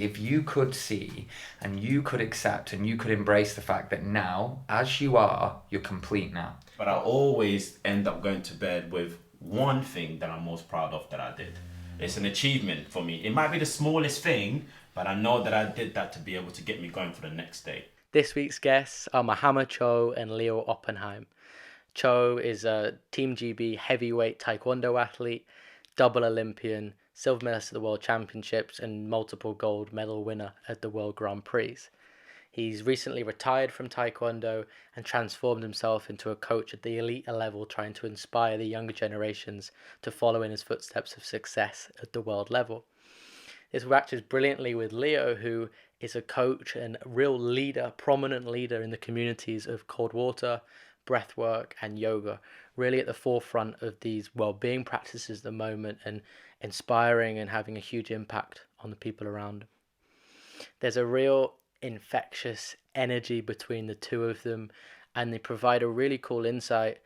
if you could see and you could accept and you could embrace the fact that now, as you are, you're complete now. But I always end up going to bed with one thing that I'm most proud of that I did. It's an achievement for me. It might be the smallest thing, but I know that I did that to be able to get me going for the next day. This week's guests are Mahama Cho and Leo Oppenheim. Cho is a Team GB Heavyweight Taekwondo athlete, double Olympian, silver medalist at the World Championships, and multiple gold medal winner at the World Grand Prix. He's recently retired from Taekwondo and transformed himself into a coach at the elite level, trying to inspire the younger generations to follow in his footsteps of success at the world level. This matches brilliantly with Leo, who is a coach and real leader, prominent leader in the communities of cold water, breathwork and yoga, really at the forefront of these well-being practices at the moment and inspiring and having a huge impact on the people around him. There's a real infectious energy between the two of them, and they provide a really cool insight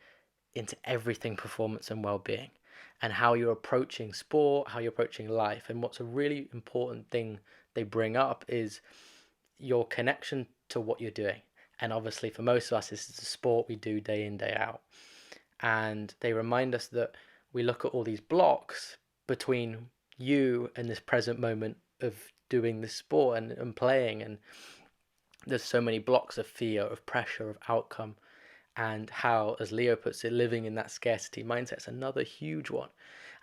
into everything performance and well-being and how you're approaching sport, how you're approaching life. And what's a really important thing they bring up is your connection to what you're doing. And obviously for most of us, this is a sport we do day in, day out. And they remind us that we look at all these blocks between you and this present moment of doing this sport and playing. And there's so many blocks of fear, of pressure, of outcome. And how, as Leo puts it, living in that scarcity mindset is another huge one.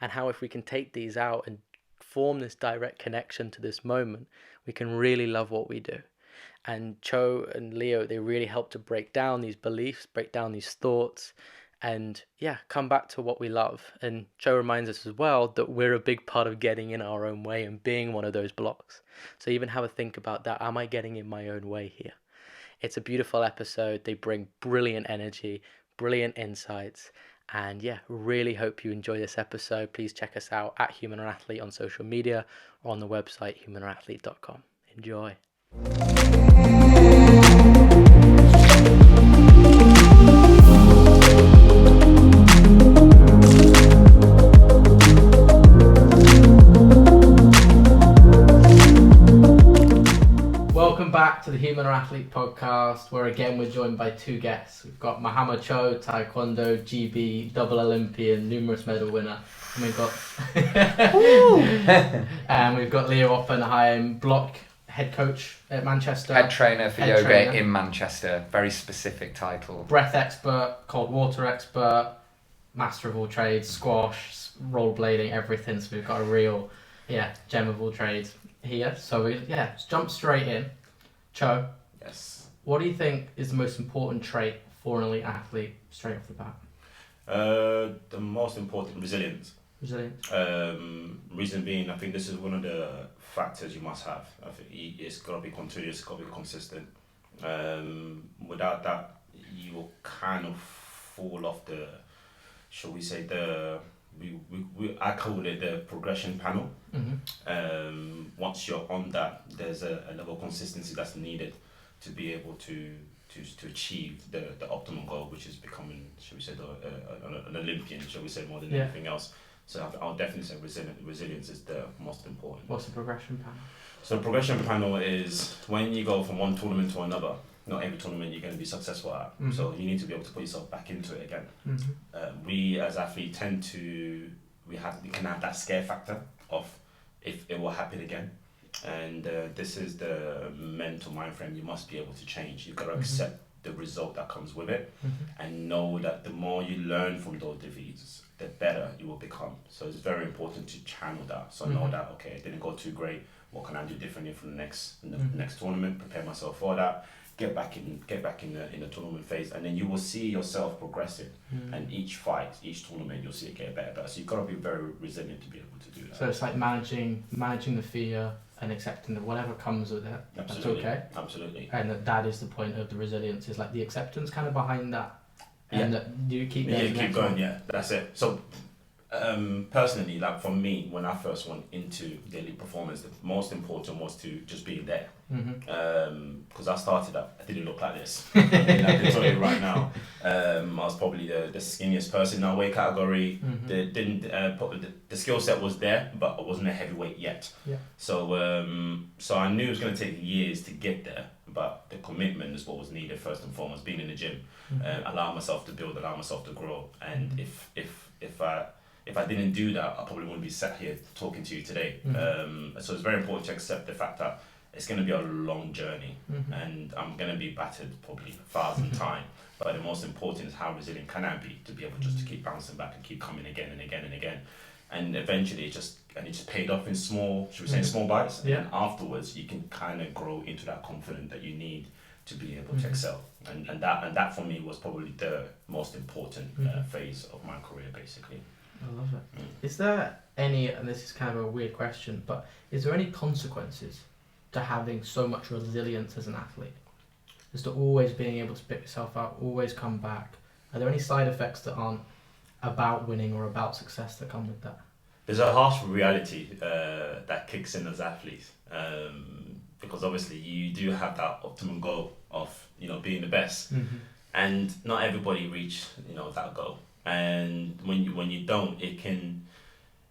And how if we can take these out and form this direct connection to this moment, we can really love what we do. And Cho and Leo, they really help to break down these beliefs, break down these thoughts, and come back to what we love. And Cho reminds us as well that we're a big part of getting in our own way and being one of those blocks. So even have a think about that. Am I getting in my own way here? It's a beautiful episode. They bring brilliant energy, brilliant insights, and really hope you enjoy this episode. Please check us out at Human or Athlete on social media or on the website humanorathlete.com. Enjoy. Welcome back to the Human or Athlete podcast, where again we're joined by two guests. We've got Mahama Cho, Taekwondo, GB Double Olympian, numerous medal winner. And we've got and we've got Leo Oppenheim, BLOK head coach at Manchester. Head trainer for yoga in Manchester. Very specific title. Breath expert, cold water expert, master of all trades, squash, rollerblading, everything. So we've got a real, gem of all trades here. So let's jump straight in. Cho. Yes. What do you think is the most important trait for an elite athlete straight off the bat? The most important, resilience. Resilience. Reason being, I think this is one of the factors you must have. I think it's got to be continuous, it's got to be consistent. Without that, you will kind of fall off the, shall we say, I call it the progression panel. Mm-hmm. Once you're on that, there's a level of consistency that's needed to be able to achieve the optimal goal, which is becoming, shall we say, an Olympian, shall we say, more than anything else. So I'll definitely say resilience is the most important. What's the progression panel? So the progression panel is when you go from one tournament to another. Not every tournament you're going to be successful at. Mm-hmm. So you need to be able to put yourself back into it again. Mm-hmm. We as athletes tend to, we can have that scare factor of if it will happen again. And this is the mental mind frame you must be able to change. You've got to accept the result that comes with it, and know that the more you learn from those defeats, the better you will become. So it's very important to channel that. So know that, okay, it didn't go too great. What can I do differently for the next tournament? Prepare myself for that. Get back in the tournament phase, and then you will see yourself progressing. And each fight, each tournament, you'll see it get better. So you've got to be very resilient to be able to do that. So it's like managing the fear and accepting that whatever comes with it, absolutely. That's okay. Absolutely. And that is the point of the resilience, is like the acceptance kind of behind that. And that you keep going. Keep going. Yeah, that's it. So Personally, like for me, when I first went into the elite performance, the most important was to just be there. Because I started up, I didn't look like this. I can tell you right now, I was probably the skinniest person in our weight category. The skill set was there, but I wasn't a heavyweight yet. Yeah. So I knew it was going to take years to get there, but the commitment is what was needed first and foremost. Being in the gym, allow myself to build, allow myself to grow, and if I didn't do that, I probably wouldn't be sat here talking to you today. So it's very important to accept the fact that it's going to be a long journey, and I'm going to be battered probably 1,000 times. But the most important is how resilient can I be to be able just to keep bouncing back and keep coming again and again and again. And eventually it just paid off in small bites. Yeah. And afterwards you can kind of grow into that confidence that you need to be able to excel. And that for me was probably the most important phase of my career, basically. I love it. Is there any, and this is kind of a weird question, but is there any consequences to having so much resilience as an athlete? Just to always being able to pick yourself up, always come back. Are there any side effects that aren't about winning or about success that come with that? There's a harsh reality that kicks in as athletes, because obviously you do have that optimum goal of being the best, and not everybody reach that goal. And when you don't, it can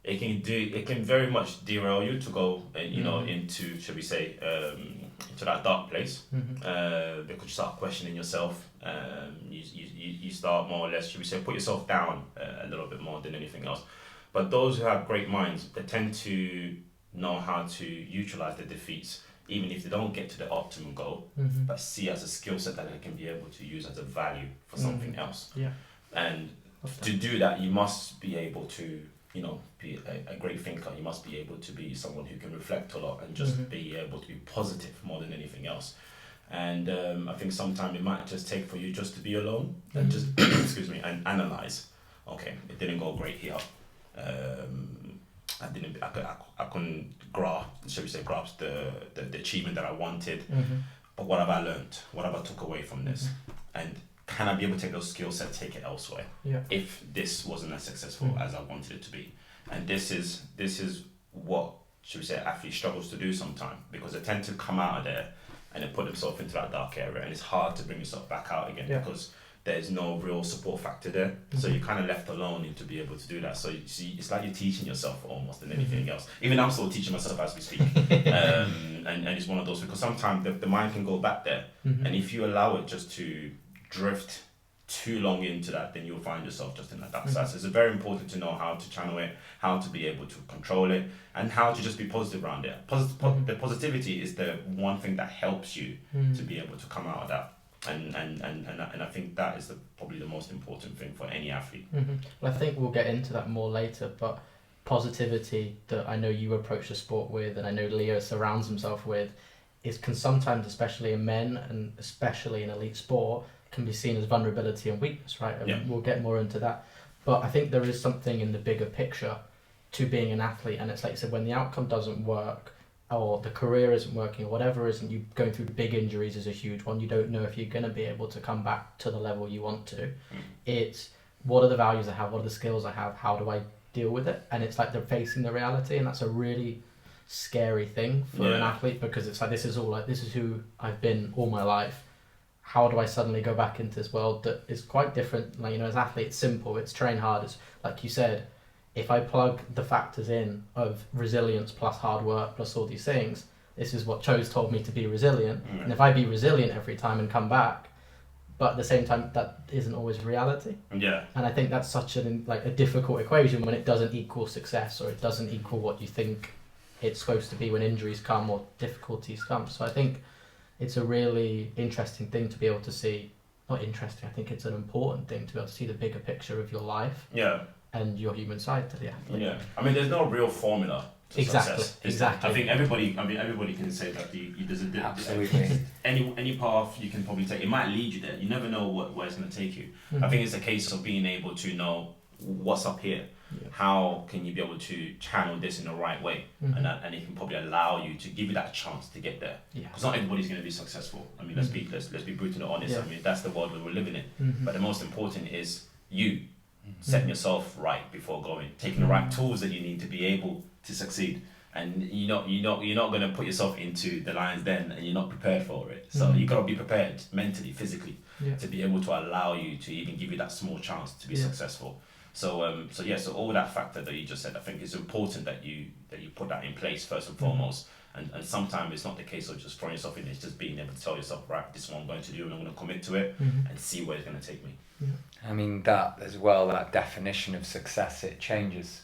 very much derail you to go into, should we say, into that dark place, because you start questioning yourself. You start more or less, should we say, put yourself down a little bit more than anything else. But those who have great minds, they tend to know how to utilize the defeats, even if they don't get to the optimum goal, but see as a skill set that they can be able to use as a value for something else. Yeah. And to do that, you must be able to be a great thinker. You must be able to be someone who can reflect a lot and just be able to be positive more than anything else. And I think sometimes it might just take for you just to be alone and just and analyze. Okay, it didn't go great here. I couldn't grasp the achievement that I wanted. But what have I learned? What have I took away from this? And can I be able to take those skill sets, take it elsewhere? Yeah. If this wasn't as successful as I wanted it to be, and this is what, should we say, athlete struggles to do sometimes, because they tend to come out of there and they put themselves into that dark area, and it's hard to bring yourself back out again because there is no real support factor there. So you're kind of left alone to be able to do that. So you see, it's like you're teaching yourself almost than anything else. Even I'm still teaching myself as we speak. And it's one of those, because sometimes the mind can go back there, and if you allow it just to drift too long into that, then you'll find yourself just in that dark side. So it's very important to know how to channel it, how to be able to control it, and how to just be positive around it. The positivity is the one thing that helps you to be able to come out of that. And I think that is probably the most important thing for any athlete. Well, I think we'll get into that more later, but positivity that I know you approach the sport with, and I know Leo surrounds himself with, can sometimes, especially in men and especially in elite sport, can be seen as vulnerability and weakness, right? And we'll get more into that. But I think there is something in the bigger picture to being an athlete, and it's like you said, when the outcome doesn't work, or the career isn't working, or whatever isn't, you going through big injuries is a huge one. You don't know if you're going to be able to come back to the level you want to. It's, what are the values I have? What are the skills I have? How do I deal with it? And it's like they're facing the reality, and that's a really scary thing for an athlete, because it's like, this is who I've been all my life. How do I suddenly go back into this world that is quite different? Like, as an athlete, it's simple, it's train hard. It's like you said, if I plug the factors in of resilience plus hard work plus all these things, this is what Cho's told me to be resilient. And if I be resilient every time and come back, but at the same time, that isn't always reality. Yeah. And I think that's such a difficult equation when it doesn't equal success, or it doesn't equal what you think it's supposed to be when injuries come or difficulties come. So I think it's a really interesting thing to be able to see. Not interesting, I think it's an important thing to be able to see the bigger picture of your life. Yeah. And your human side to the athlete. Yeah. I mean, there's no real formula to success. Exactly. I think everybody can say that there's absolutely any path you can probably take. It might lead you there. You never know where it's going to take you. I think it's a case of being able to know what's up here. Yeah. How can you be able to channel this in the right way, and it can probably allow you to give you that chance to get there. Because not everybody's going to be successful. I mean, let's be brutally honest. I mean, that's the world we're living in. But the most important is you setting yourself right before going, taking the right tools that you need to be able to succeed. And you're not going to put yourself into the lion's den and you're not prepared for it. So you got to be prepared mentally, physically, to be able to allow you to even give you that small chance to be successful. So so all that factor that you just said, I think it's important that you put that in place first and foremost. And sometimes it's not the case of just throwing yourself in, it's just being able to tell yourself, right, this is what I'm going to do and I'm going to commit to it and see where it's going to take me. I mean, that as well, that definition of success, it changes.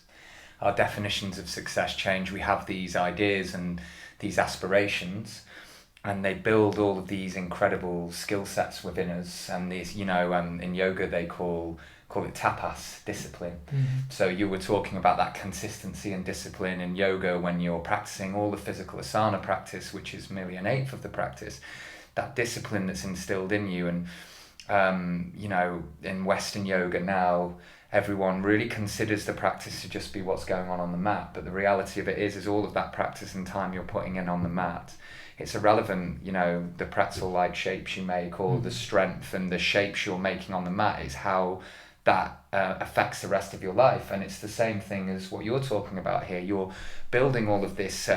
Our definitions of success change. We have these ideas and these aspirations, and they build all of these incredible skill sets within us. And these, in yoga they call it tapas, discipline. So you were talking about that consistency and discipline in yoga when you're practicing all the physical asana practice, which is merely an eighth of the practice. That discipline that's instilled in you, and in Western yoga now, everyone really considers the practice to just be what's going on the mat, but the reality of it is all of that practice and time you're putting in on the mat, it's irrelevant. The pretzel-like shapes you make, or the strength and the shapes you're making on the mat is how that affects the rest of your life. And it's the same thing as what you're talking about here. You're building all of this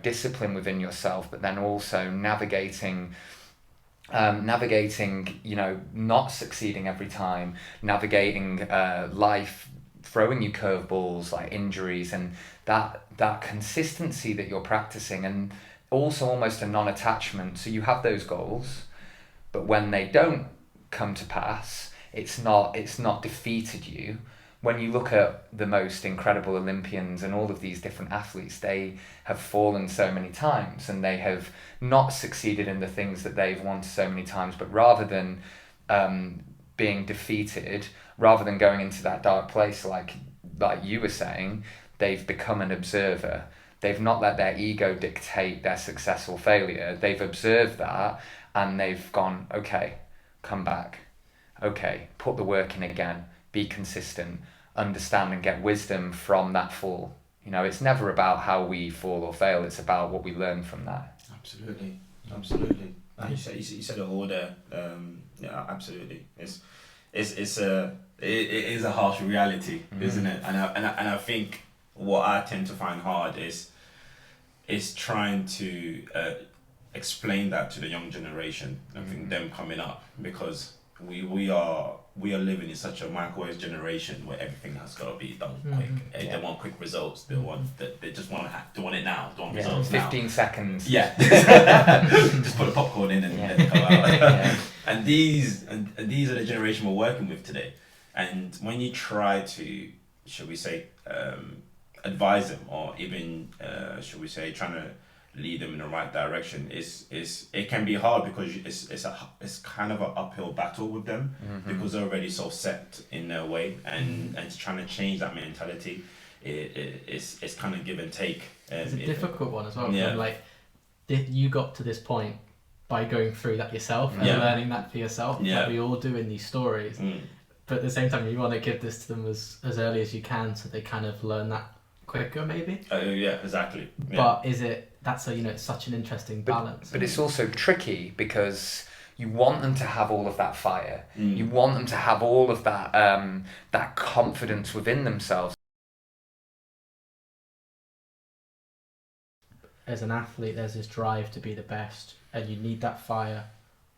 discipline within yourself, but then also navigating not succeeding every time, navigating life throwing you curveballs like injuries, and that consistency that you're practicing, and also almost a non-attachment. So you have those goals, but when they don't come to pass, it's not defeated you. When you look at the most incredible Olympians and all of these different athletes, they have fallen so many times and they have not succeeded in the things that they've wanted so many times, but rather than being defeated, rather than going into that dark place like you were saying, they've become an observer. They've not let their ego dictate their success or failure. They've observed that and they've gone, okay, come back. Okay, put the work in again, be consistent, understand and get wisdom from that fall. It's never about how we fall or fail, it's about what we learn from that. Absolutely. You said it all there. Yeah, absolutely. It is a harsh reality, isn't it? And I think what I tend to find hard is trying to explain that to the young generation. I think them coming up, because we are living in such a microwave generation where everything has got to be done quick. They want quick results. They just want it now. They want results 15 now. seconds. Yeah. Just put a popcorn in and let it come out. And these are the generation we're working with today. And when you try to, should we say, advise them, or even should we say, trying to lead them in the right direction, it can be hard, because it's kind of an uphill battle with them, because they're already so set in their way, and trying to change that mentality, it's kind of give and take. It's a difficult one as well. Yeah. You got to this point by going through that yourself and learning that for yourself. Yeah. Like we all do in these stories. But at the same time, you want to give this to them as early as you can, so they kind of learn that quicker, maybe. Yeah, exactly. Yeah. But it's such an interesting balance. But it's also tricky, because you want them to have all of that fire. You want them to have all of that that confidence within themselves. As an athlete, there's this drive to be the best, and you need that fire.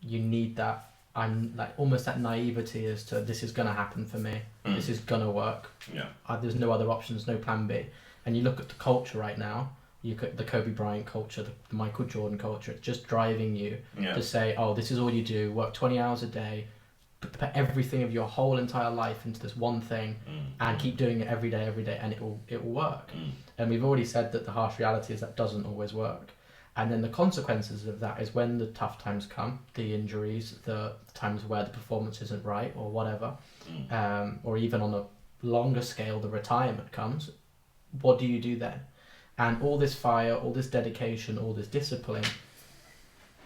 You need that. I'm like almost that naivety as to, this is gonna happen for me. This is gonna work. Yeah. There's no other options, no plan B. And you look at the culture right now. You look at the Kobe Bryant culture, the Michael Jordan culture. It's just driving you to say, oh, this is all you do. Work 20 hours a day. Put everything of your whole entire life into this one thing, and keep doing it every day, and it will work. And we've already said that the harsh reality is that doesn't always work. And then the consequences of that is when the tough times come, the injuries, the times where the performance isn't right or whatever, or even on a longer scale, the retirement comes. What do you do then? And all this fire, all this dedication, all this discipline,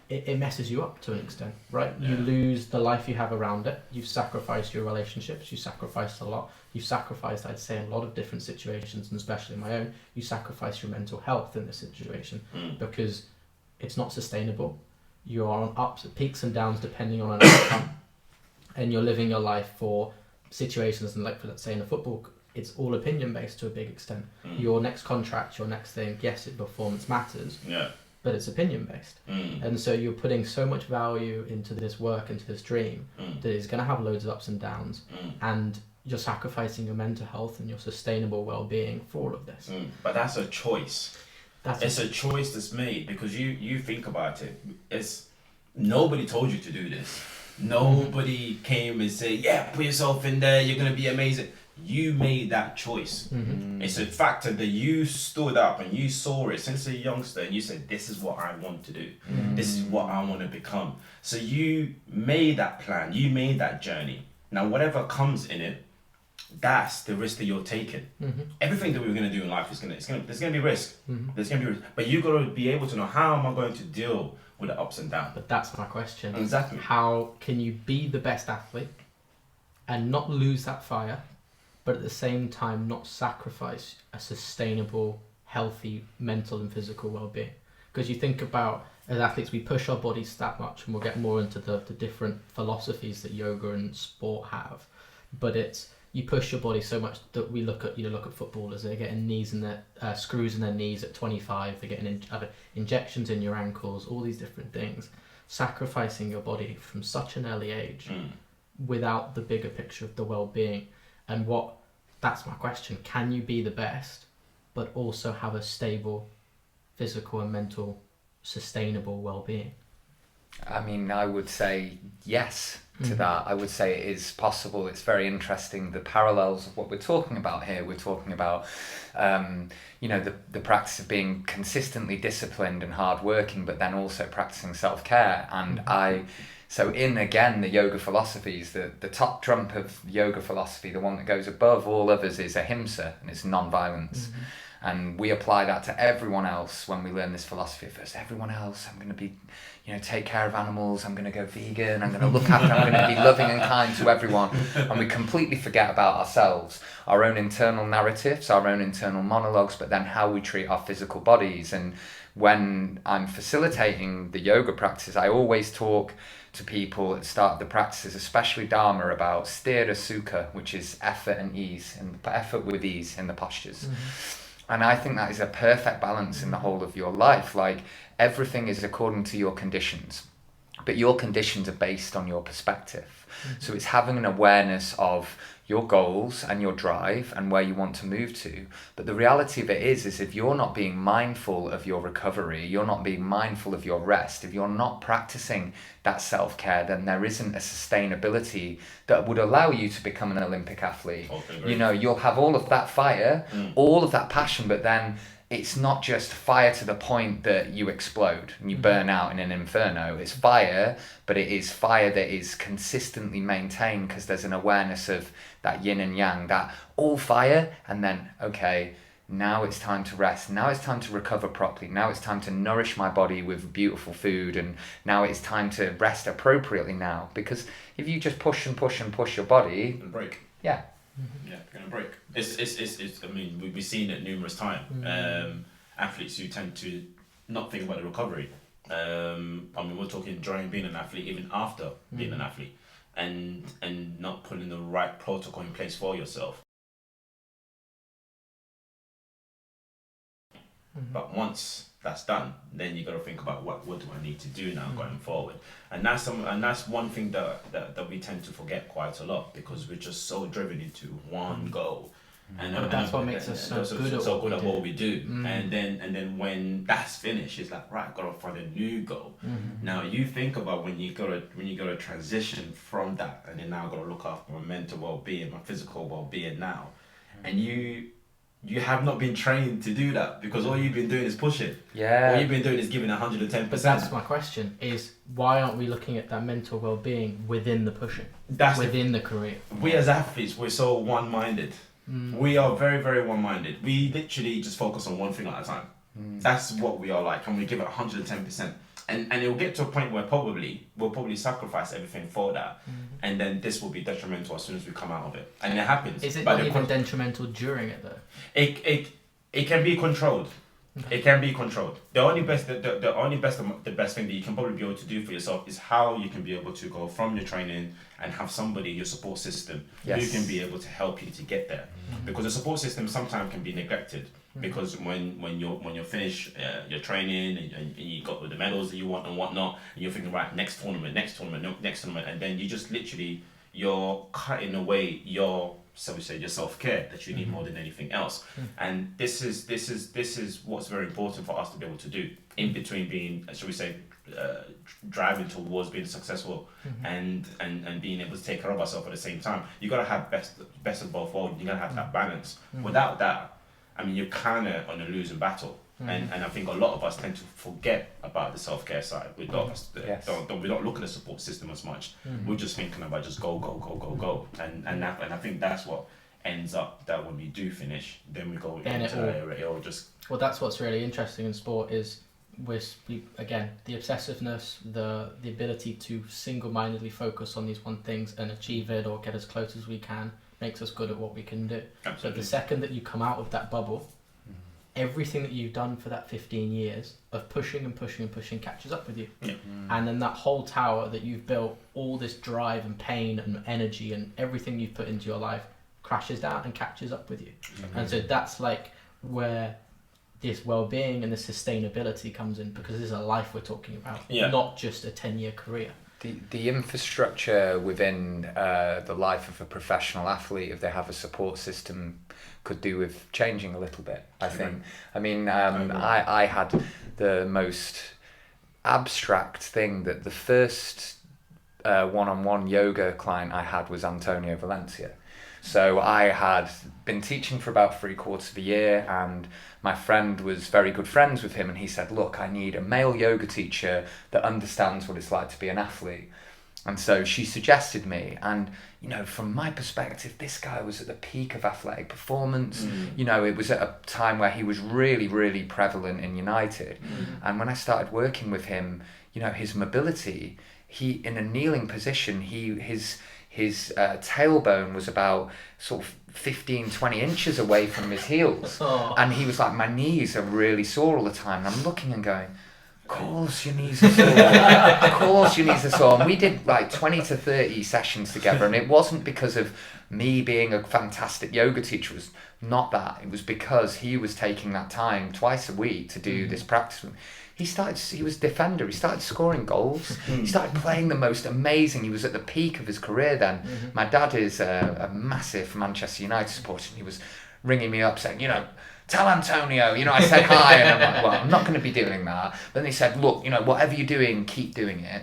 it messes you up to an extent, right? Yeah. You lose the life you have around it. You've sacrificed your relationships. You sacrificed a lot. You've sacrificed, I'd say, in a lot of different situations, and especially my own, you sacrifice your mental health in this situation because it's not sustainable. You are on peaks and downs depending on an outcome, and you're living your life for situations, and like let's say in a football, it's all opinion based to a big extent. Your next contract, your next thing, yes, performance matters. Yeah. But it's opinion based. And so you're putting so much value into this work, into this dream, that it's going to have loads of ups and downs, and you're sacrificing your mental health and your sustainable well-being for all of this. But that's a choice. It's a choice that's made, because you think about it. It's nobody told you to do this. Nobody came and said, yeah, put yourself in there, you're going to be amazing. You made that choice. It's a factor that you stood up and you saw it since a youngster, and you said, this is what I want to do. This is what I want to become. So you made that plan, you made that journey. Now whatever comes in it, that's the risk that you're taking. Everything that we're going to do in life there's going to be risk. There's going to be risk. But you got to be able to know, how am I going to deal with the ups and downs? But that's my question. Exactly. How can you be the best athlete and not lose that fire, but at the same time not sacrifice a sustainable, healthy mental and physical well-being? Because you think about, as athletes, we push our bodies that much, and we'll get more into the different philosophies that yoga and sport have, but it's, you push your body so much that we look at footballers, they're getting knees in their screws in their knees at 25, they're getting injections in your ankles, all these different things, sacrificing your body from such an early age without the bigger picture of the well-being. And that's my question, can you be the best but also have a stable physical and mental sustainable well-being? I mean, I would say yes to that. I would say it is possible. It's very interesting, the parallels of what we're talking about here. We're talking about, the practice of being consistently disciplined and hardworking, but then also practicing self-care. And so in, again, the yoga philosophies, the top trump of yoga philosophy, the one that goes above all others, is ahimsa, and it's non-violence. And we apply that to everyone else when we learn this philosophy. First, everyone else, I'm going to be, take care of animals, I'm going to go vegan, I'm going to look after, I'm going to be loving and kind to everyone. And we completely forget about ourselves, our own internal narratives, our own internal monologues, but then how we treat our physical bodies. And when I'm facilitating the yoga practice, I always talk to people at the start of the practices, especially Dharma, about sthira sukha, which is effort and ease, and effort with ease in the postures. And I think that is a perfect balance in the whole of your life. Like, everything is according to your conditions, but your conditions are based on your perspective. So it's having an awareness of your goals and your drive and where you want to move to. But the reality of it is if you're not being mindful of your recovery, you're not being mindful of your rest, if you're not practicing that self-care, then there isn't a sustainability that would allow you to become an Olympic athlete. You'll have all of that fire, all of that passion, but then it's not just fire to the point that you explode and you burn out in an inferno. It's fire, but it is fire that is consistently maintained, because there's an awareness of that yin and yang, that all fire, and then, okay, now it's time to rest. Now it's time to recover properly. Now it's time to nourish my body with beautiful food. And now it's time to rest appropriately now. Because if you just push and push and push your body... And break. Yeah. Yeah, you're going to break. It's. I mean, we've seen it numerous times. Athletes who tend to not think about the recovery. I mean, we're talking during being an athlete, even after being an athlete, and not putting the right protocol in place for yourself. But once that's done, then you got to think about what do I need to do now going forward, and that's one thing that we tend to forget quite a lot, because we're just so driven into one goal, and that's what makes us so good at what we do. And then when that's finished, it's like, right, got to find a new goal. Now you think about when you gotta transition from that, and then now got to look after my mental well-being, my physical well-being now, and you have not been trained to do that, because all you've been doing is pushing. Yeah. All you've been doing is giving 110%. But that's my question, is why aren't we looking at that mental well-being within the pushing, within the career? We as athletes, we're so one-minded. We are very, very one-minded. We literally just focus on one thing at a time. That's what we are like, and we give it 110%. And it will get to a point where we'll probably sacrifice everything for that, and then this will be detrimental as soon as we come out of it. And it happens. Is it not even detrimental during it though? It can be controlled. It can be controlled. The best thing that you can probably be able to do for yourself is how you can be able to go from your training and have somebody, your support system, who can be able to help you to get there. Because the support system sometimes can be neglected. Because when you're finished your training and you got the medals that you want and whatnot, and you're thinking, right, next tournament, and then you just literally, you're cutting away your, so we say, your self-care that you need more than anything else. And this is what's very important for us to be able to do in between being, shall we say, driving towards being successful and being able to take care of ourselves at the same time. You gotta have best of both worlds. You gotta have that balance. Without that, I mean, you're kind of on a losing battle. And I think a lot of us tend to forget about the self-care side. We don't look at the support system as much. We're just thinking about just go. And I think that's what ends up, that when we do finish, then we go into that area. Or just... Well, that's what's really interesting in sport is, again, the obsessiveness, the ability to single-mindedly focus on these one things and achieve it or get as close as we can makes us good at what we can do. Absolutely. But the second that you come out of that bubble, everything that you've done for that 15 years of pushing catches up with you. And then that whole tower that you've built, all this drive and pain and energy and everything you've put into your life crashes down and catches up with you. And so that's like where this well-being and the sustainability comes in, because this is a life we're talking about, not just a 10-year career. The infrastructure within the life of a professional athlete, if they have a support system, could do with changing a little bit, I think. I mean, I had the most abstract thing that the first one-on-one yoga client I had was Antonio Valencia. So I had been teaching for about 3/4 of a year, and my friend was very good friends with him, and he said, look, I need a male yoga teacher that understands what it's like to be an athlete. And so she suggested me, and you know, from my perspective, this guy was at the peak of athletic performance. You know, it was at a time where he was really, really prevalent in United. And when I started working with him, you know, his mobility, he, in a kneeling position, his tailbone was about sort of 15-20 inches away from his heels. And he was like, my knees are really sore all the time. And I'm looking and going, of course your knees are sore. Of course your knees are sore. And we did like 20 to 30 sessions together, and it wasn't because of me being a fantastic yoga teacher. It was not that. It was because he was taking that time twice a week to do this practice. He was defender. He started scoring goals. He started playing the most amazing. He was at the peak of his career then. My dad is a massive Manchester United supporter, and he was ringing me up saying, you know, tell Antonio, you know, I said hi, and I'm like, well, I'm not going to be doing that. Then they said, look, you know, whatever you're doing, keep doing it.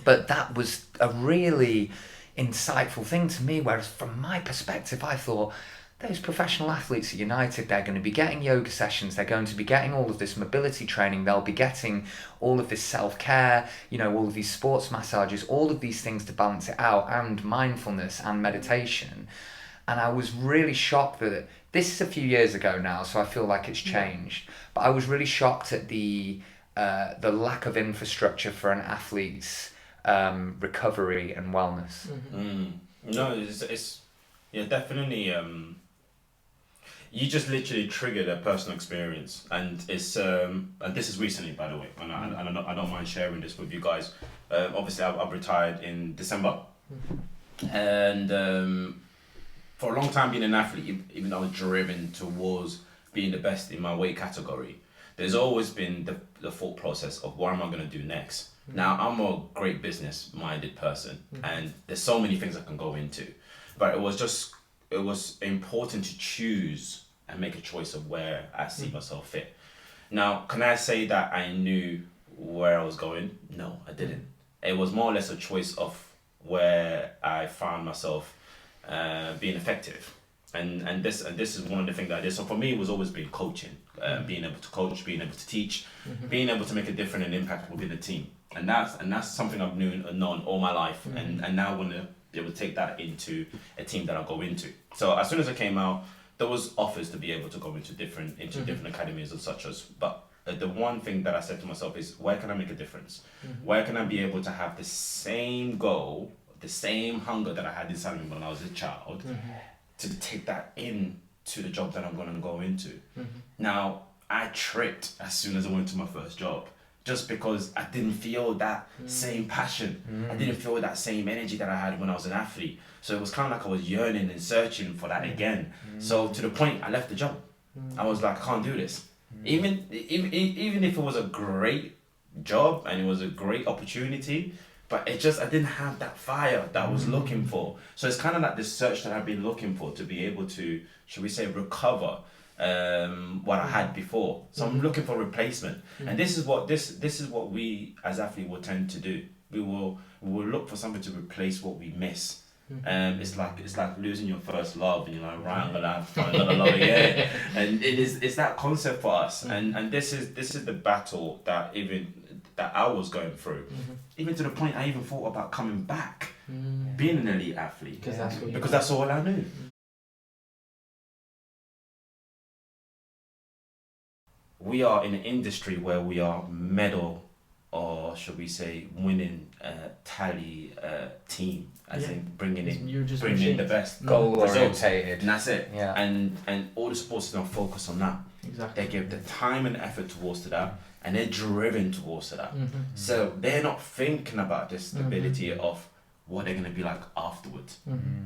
But that was a really insightful thing to me, whereas from my perspective, I thought, those professional athletes at United, they're going to be getting yoga sessions, they're going to be getting all of this mobility training, they'll be getting all of this self-care, you know, all of these sports massages, all of these things to balance it out, and mindfulness and meditation. And I was really shocked that, this is a few years ago now, so I feel like it's changed, but I was really shocked at the lack of infrastructure for an athlete's recovery and wellness. No, it's definitely. You just literally triggered a personal experience, and it's and this is recently, by the way, and I don't mind sharing this with you guys. Obviously, I've retired in December, and for a long time being an athlete, even though I was driven towards being the best in my weight category, there's always been the thought process of what am I going to do next. Now, I'm a great business-minded person, and there's so many things I can go into, but it was important to choose and make a choice of where I see myself fit. Now, can I say that I knew where I was going? No, I didn't. It was more or less a choice of where I found myself being effective. And this is one of the things that I did. So for me, it was always been coaching, being able to coach, being able to teach, being able to make a difference and impact within a team. And that's something I've known all my life, and now I want to be able to take that into a team that I'll go into. So as soon as I came out, there was offers to be able to go into different academies and such as. But the one thing that I said to myself is, where can I make a difference? Where can I be able to have the same goal, the same hunger that I had inside me when I was a child, to take that into the job that I'm going to go into? Now, I tripped as soon as I went to my first job. Just because I didn't feel that same passion. I didn't feel that same energy that I had when I was an athlete. So it was kind of like I was yearning and searching for that again. So to the point, I left the job. I was like, I can't do this. Even if it was a great job and it was a great opportunity, but I didn't have that fire that I was looking for. So it's kind of like this search that I've been looking for to be able to, should we say, recover what I had before. So I'm looking for replacement, and this is what we as athletes will tend to do. We will look for something to replace what we miss. It's like losing your first love, and you're like, right, I'm gonna have to find another love again. And it's that concept for us, and this is the battle that I was going through, even to the point I even thought about coming back, being an elite athlete, because that's all I knew. We are in an industry where we are medal, or should we say, winning tally team, as in bringing in the best, goal orientated, and that's it. Yeah. And all the sports are now focused on that. Exactly. They give the time and effort towards that, and they're driven towards that. So they're not thinking about the stability of what they're going to be like afterwards.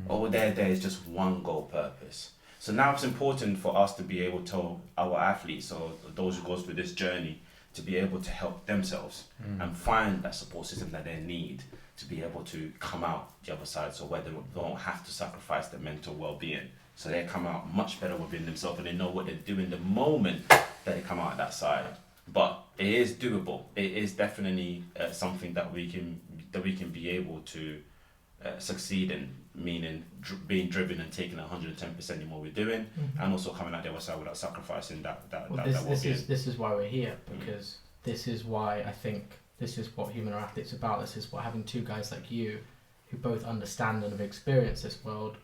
All there is just one goal purpose. So now it's important for us to be able to tell our athletes, or those who go through this journey, to be able to help themselves and find that support system that they need to be able to come out the other side, so where they don't have to sacrifice their mental well-being. So they come out much better within themselves, and they know what they're doing the moment that they come out that side. But it is doable. It is definitely something that we can be able to succeed in, meaning being driven and taking 110% in what we're doing, and also coming out the other side without sacrificing this is why we're here, because this is why I think this is what Human Are Athletes about. This is what having two guys like you, who both understand and have experienced this world,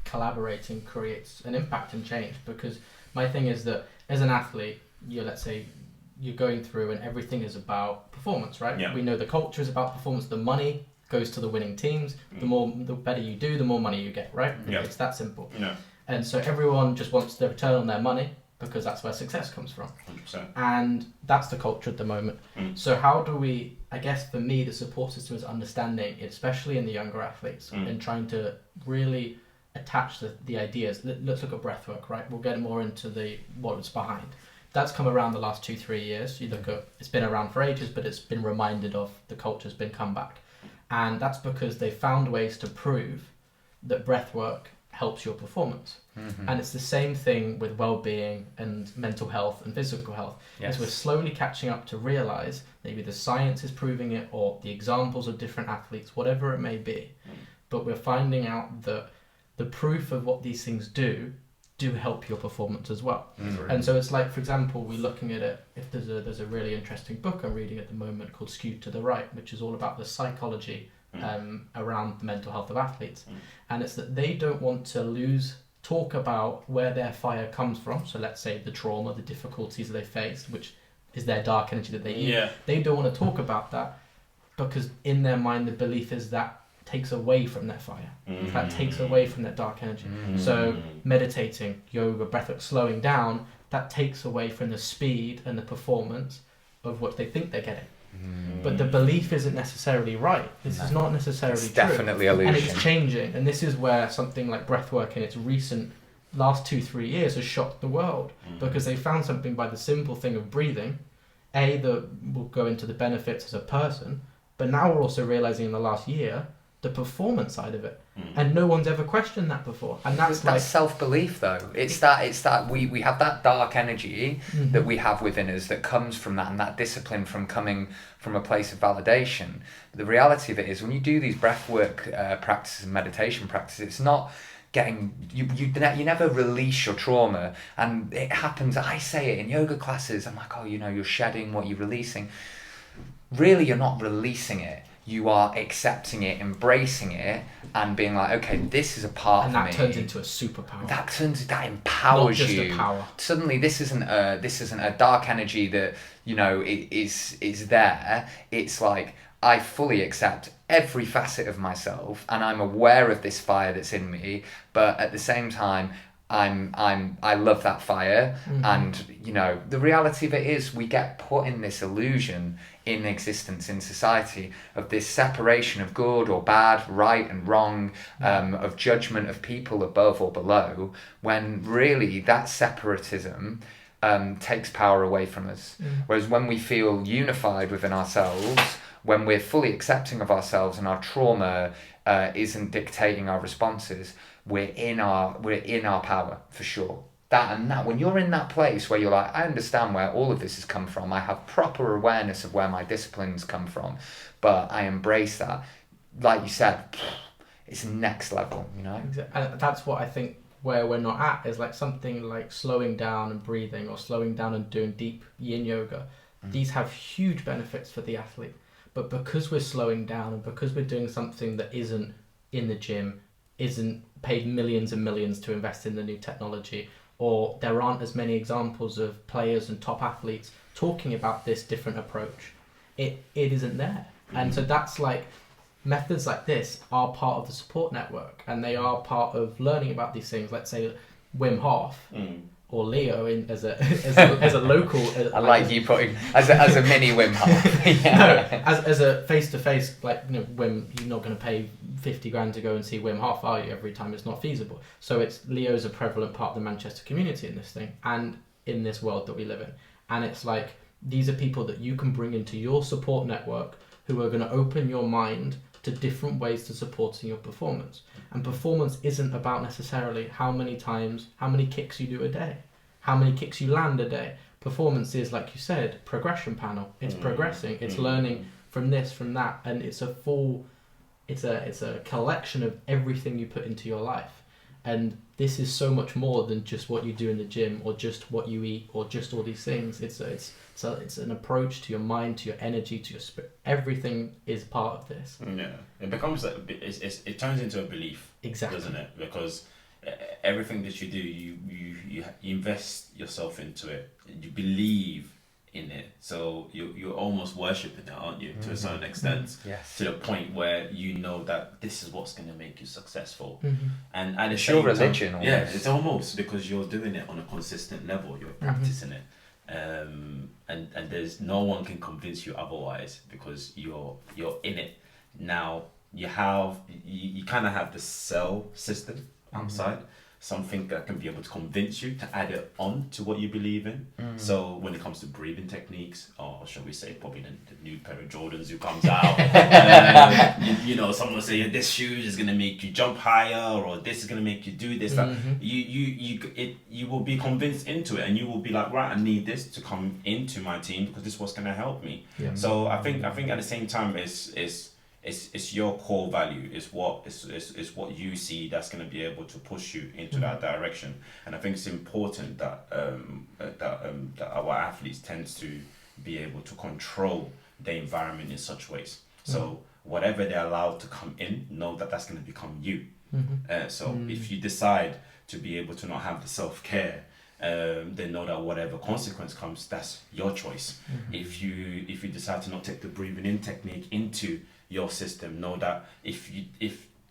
collaborating creates an impact and change. Because my thing is that as an athlete, let's say you're going through and everything is about performance, right? Yeah. We know the culture is about performance. The money goes to the winning teams. The better you do, the more money you get, right? Yeah. It's that simple. Yeah. And so everyone just wants the return on their money, because that's where success comes from. 100%. And that's the culture at the moment. So how do we, I guess for me, the support system is understanding, especially in the younger athletes, and trying to really attach the ideas. Let's look at breathwork, right? We'll get more into what it's behind. That's come around the last 2-3 years. You look at, it's been around for ages, but it's been reminded of, the culture's been come back. And that's because they found ways to prove that breathwork helps your performance. And it's the same thing with well-being and mental health and physical health. As we're slowly catching up to realize maybe the science is proving it, or the examples of different athletes, whatever it may be, but we're finding out that the proof of what these things do help your performance as well. And so it's like, for example, we're looking at it, if there's a really interesting book I'm reading at the moment called Skewed to the Right, which is all about the psychology around the mental health of athletes. And it's that they don't want to talk about where their fire comes from. So let's say the trauma, the difficulties they faced, which is their dark energy that they use. They don't want to talk about that, because in their mind the belief is that takes away from their fire. That takes away from their dark energy. So meditating, yoga, breathwork, slowing down, that takes away from the speed and the performance of what they think they're getting. But the belief isn't necessarily right. This is not necessarily it's true. Definitely illusion. And it's changing. And this is where something like breathwork in its recent last 2-3 years has shocked the world, because they found something by the simple thing of breathing, that will go into the benefits as a person, but now we're also realizing in the last year the performance side of it, and no one's ever questioned that before. And that's like self-belief, though. It's that we have that dark energy that we have within us that comes from that, and that discipline from coming from a place of validation. The reality of it is, when you do these breathwork practices and meditation practices, it's not getting you never release your trauma. And it happens, I say it in yoga classes, I'm like, you're shedding what you're releasing. Really, you're not releasing it. You are accepting it, embracing it, and being like, okay, this is a part of me. And that turns into a superpower. That empowers you. Not just you. a power. Suddenly, this isn't a dark energy that is there. It's like, I fully accept every facet of myself, and I'm aware of this fire that's in me. But at the same time, I love that fire. And you know, the reality of it is we get put in this illusion in existence in society of this separation of good or bad, right and wrong, of judgment of people above or below, when really that separatism takes power away from us. Whereas when we feel unified within ourselves, when we're fully accepting of ourselves and our trauma isn't dictating our responses, we're in our power for sure. That when you're in that place where you're like, I understand where all of this has come from, I have proper awareness of where my disciplines come from, but I embrace that, like you said, it's next level, you know. And that's what I think where we're not at is like something like slowing down and breathing, or slowing down and doing deep yin yoga. These have huge benefits for the athlete, but because we're slowing down and because we're doing something that isn't in the gym, isn't paid millions and millions to invest in the new technology, or there aren't as many examples of players and top athletes talking about this different approach, it isn't there. And so that's like, methods like this are part of the support network, and they are part of learning about these things. Let's say Wim Hof or Leo as a local. I like you putting as a mini Wim Hof. Yeah. No, as a face to face, like, you know, Wim, you're not going to pay 50 grand to go and see Wim Hof, are you? Every time, it's not feasible. So it's Leo's a prevalent part of the Manchester community in this thing and in this world that we live in. And it's like, these are people that you can bring into your support network who are going to open your mind to different ways to supporting your performance. And performance isn't about necessarily how many kicks you do a day, how many kicks you land a day. Performance is, like you said, progression panel. It's progressing, it's learning from this, from that, and it's a collection of everything you put into your life. And this is so much more than just what you do in the gym, or just what you eat, or just all these things. It's an approach to your mind, to your energy, to your spirit. Everything is part of this. Yeah, it becomes like it turns into a belief, exactly, doesn't it? Because everything that you do, you invest yourself into it. You believe in it, so you're almost worshipping it, aren't you, to a certain extent? Yes. To the point where you know that this is what's going to make you successful. And at the It's same your religion. time, almost. yeah, it's almost because you're doing it on a consistent level. You're practicing it, and there's no one can convince you otherwise, because you're in it. Now you kind of have the cell system outside. Something that can be able to convince you to add it on to what you believe in. So when it comes to breathing techniques, or shall we say probably the new pair of Jordans who comes out, you know, someone will say this shoe is going to make you jump higher, or this is going to make you do this. That you will be convinced into it, and you will be like, right, I need this to come into my team because this is what's going to help me. So I think at the same time it's your core value, is what you see that's going to be able to push you into that direction. And I think it's important that our athletes tend to be able to control the environment in such ways. So whatever they're allowed to come in, know that that's going to become you. So if you decide to be able to not have the self-care, then know that whatever consequence comes, that's your choice. If you decide to not take the breathing in technique into your system, know that if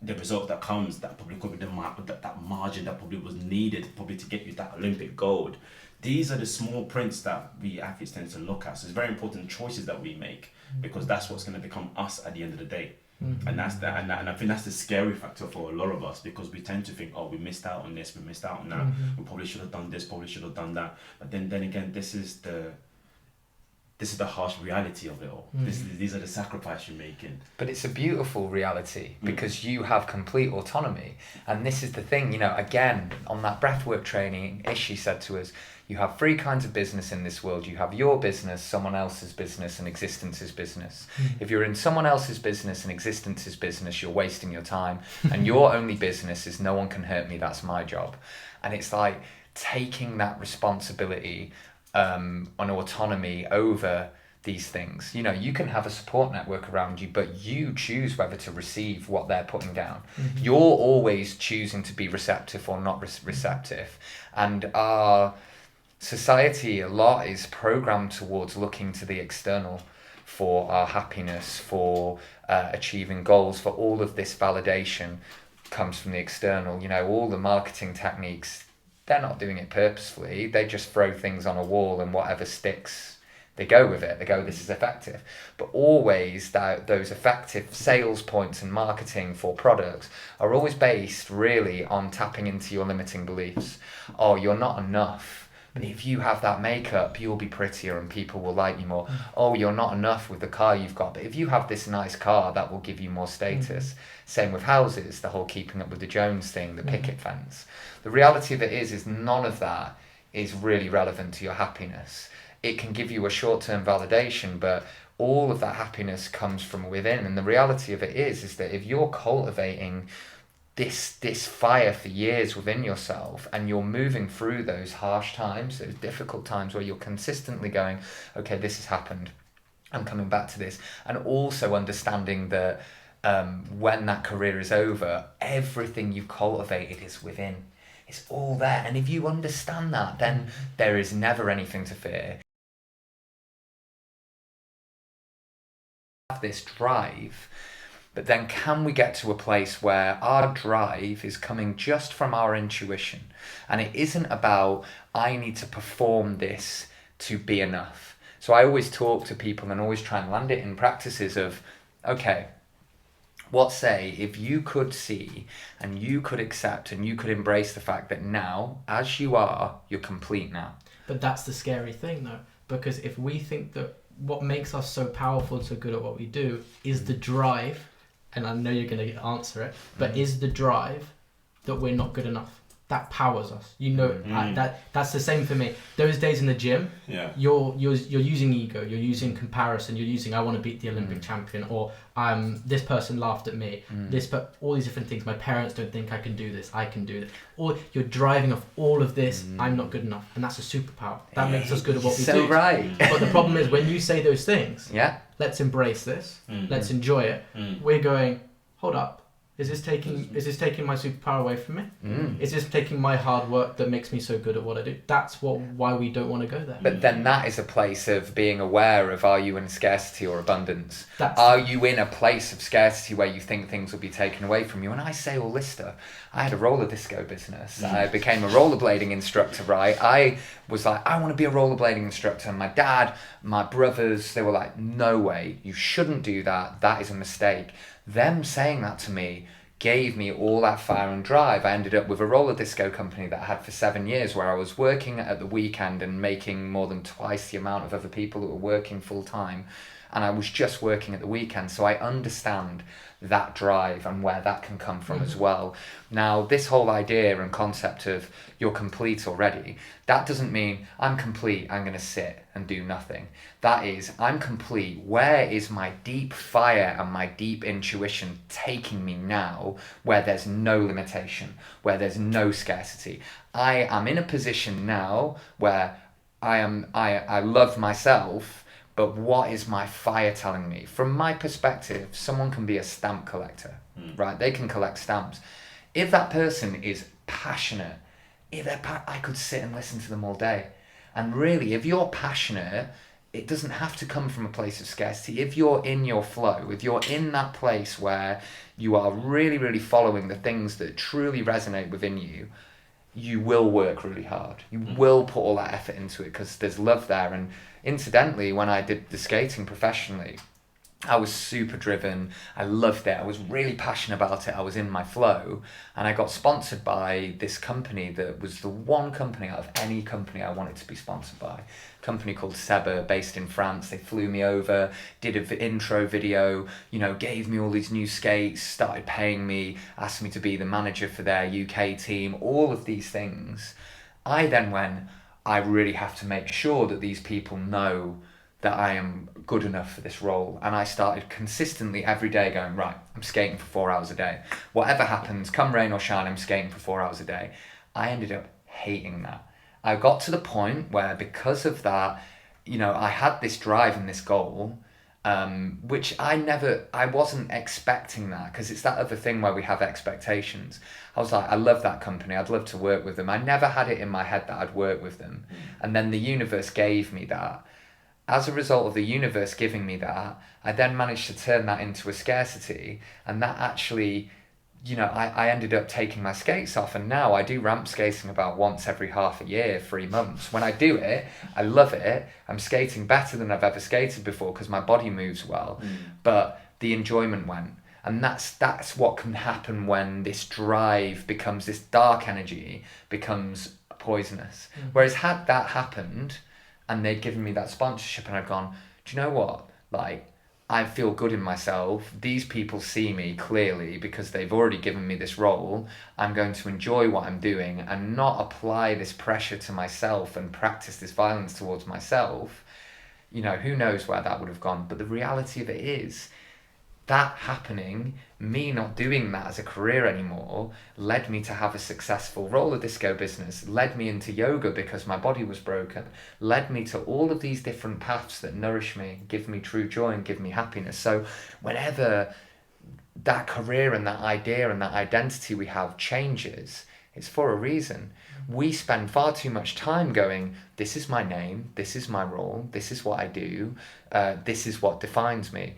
the result that comes, that probably could be that margin that probably was needed probably to get you that Olympic gold. These are the small prints that we athletes tend to look at. So it's very important choices that we make, because that's what's going to become us at the end of the day. And that's that, and I think that's the scary factor for a lot of us, because we tend to think, oh, we missed out on this, we missed out on that, we probably should have done this, probably should have done that. But then again, this is the harsh reality of it all. These are the sacrifices you're making. But it's a beautiful reality, because you have complete autonomy. And this is the thing, you know, again, on that breathwork training, Ishi said to us, you have three kinds of business in this world. You have your business, someone else's business, and existence's business. If you're in someone else's business and existence's business, you're wasting your time. And your only business is no one can hurt me, that's my job. And it's like taking that responsibility and autonomy over these things. You know, you can have a support network around you, but you choose whether to receive what they're putting down. You're always choosing to be receptive or not receptive. And our society a lot is programmed towards looking to the external for our happiness, for achieving goals, for all of this validation comes from the external. You know, all the marketing techniques they're not doing it purposefully. They just throw things on a wall and whatever sticks, they go with it. They go, this is effective. But always those effective sales points and marketing for products are always based really on tapping into your limiting beliefs. Oh, you're not enough. But if you have that makeup, you'll be prettier and people will like you more. Oh, you're not enough with the car you've got. But if you have this nice car, that will give you more status. Same with houses, the whole keeping up with the Jones thing, the picket fence. The reality of it is none of that is really relevant to your happiness. It can give you a short-term validation, but all of that happiness comes from within. And the reality of it is that if you're cultivating this fire for years within yourself, and you're moving through those harsh times, those difficult times where you're consistently going, okay, this has happened, I'm coming back to this, and also understanding that when that career is over, everything you've cultivated is within. It's all there. And if you understand that, then there is never anything to fear. Have this drive. But then can we get to a place where our drive is coming just from our intuition? And it isn't about, I need to perform this to be enough. So I always talk to people and always try and land it in practices of, okay, what say if you could see and you could accept and you could embrace the fact that now, as you are, you're complete now. But that's the scary thing though, because if we think that what makes us so powerful and so good at what we do is the drive, and I know you're going to answer it, but is the drive that we're not good enough? That powers us. You know, that's the same for me. Those days in the gym, you're using ego, you're using comparison, you're using I want to beat the Olympic champion, or this person laughed at me, all these different things. My parents don't think I can do this, I can do this. Or you're driving off all of this, I'm not good enough, and that's a superpower. That makes us good at what we do. So right. But the problem is when you say those things, let's embrace this, let's enjoy it. We're going, hold up. Is this taking my superpower away from me? Is this taking my hard work that makes me so good at what I do? That's why we don't want to go there. But then that is a place of being aware of, are you in scarcity or abundance? Are you in a place of scarcity where you think things will be taken away from you? And I say all this stuff. I had a roller disco business. I became a rollerblading instructor, right? I was like, I want to be a rollerblading instructor. And my dad, my brothers, they were like, no way, you shouldn't do that. That is a mistake. Them saying that to me gave me all that fire and drive. I ended up with a roller disco company that I had for 7 years, where I was working at the weekend and making more than twice the amount of other people that were working full time. And I was just working at the weekend. So I understand that drive and where that can come from as well. Now, this whole idea and concept of you're complete already, that doesn't mean I'm complete, I'm going to sit and do nothing. That is, I'm complete. Where is my deep fire and my deep intuition taking me now, where there's no limitation, where there's no scarcity? I am in a position now where I love myself. But what is my fire telling me? From my perspective, someone can be a stamp collector, right? They can collect stamps. If that person is passionate, I could sit and listen to them all day. And really, if you're passionate, it doesn't have to come from a place of scarcity. If you're in your flow, if you're in that place where you are really, really following the things that truly resonate within you, you will work really hard. You will put all that effort into it because there's love there. And incidentally, when I did the skating professionally, I was super driven. I loved it. I was really passionate about it. I was in my flow. And I got sponsored by this company that was the one company out of any company I wanted to be sponsored by. A company called Seba, based in France. They flew me over, did an intro video, gave me all these new skates, started paying me, asked me to be the manager for their UK team, all of these things. I then went, I really have to make sure that these people know that I am good enough for this role. And I started consistently every day going, right, I'm skating for 4 hours a day. Whatever happens, come rain or shine, I'm skating for 4 hours a day. I ended up hating that. I got to the point where because of that, I had this drive and this goal, which I wasn't expecting that, because it's that other thing where we have expectations. I was like, I love that company, I'd love to work with them. I never had it in my head that I'd work with them. And then the universe gave me that. As a result of the universe giving me that, I then managed to turn that into a scarcity, and that actually I ended up taking my skates off, and now I do ramp skating about once every half a year, 3 months. When I do it, I love it. I'm skating better than I've ever skated before because my body moves well, but the enjoyment went. And that's what can happen when this drive becomes, this dark energy becomes poisonous. Whereas had that happened and they'd given me that sponsorship and I'd gone, do you know what? Like, I feel good in myself. These people see me clearly because they've already given me this role. I'm going to enjoy what I'm doing and not apply this pressure to myself and practice this violence towards myself. Who knows where that would have gone. But the reality of it is, that happening, me not doing that as a career anymore, led me to have a successful roller disco business, led me into yoga because my body was broken, led me to all of these different paths that nourish me, give me true joy and give me happiness. So whenever that career and that idea and that identity we have changes, it's for a reason. We spend far too much time going, this is my name, this is my role, this is what I do, this is what defines me.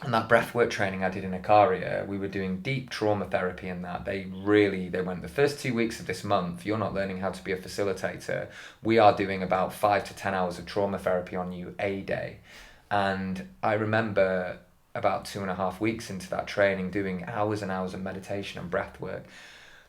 And that breathwork training I did in Ikaria, we were doing deep trauma therapy in that. They went, the first 2 weeks of this month, you're not learning how to be a facilitator. We are doing about 5 to 10 hours of trauma therapy on you a day. And I remember about 2.5 weeks into that training, doing hours and hours of meditation and breathwork,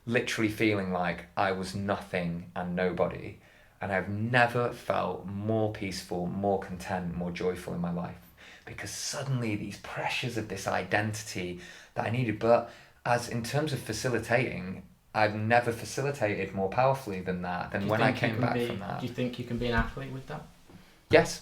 literally feeling like I was nothing and nobody. And I've never felt more peaceful, more content, more joyful in my life. Because suddenly these pressures of this identity that I needed, but as in terms of facilitating, I've never facilitated more powerfully than that, than when I came back from that. Do you think you can be an athlete with that? Yes.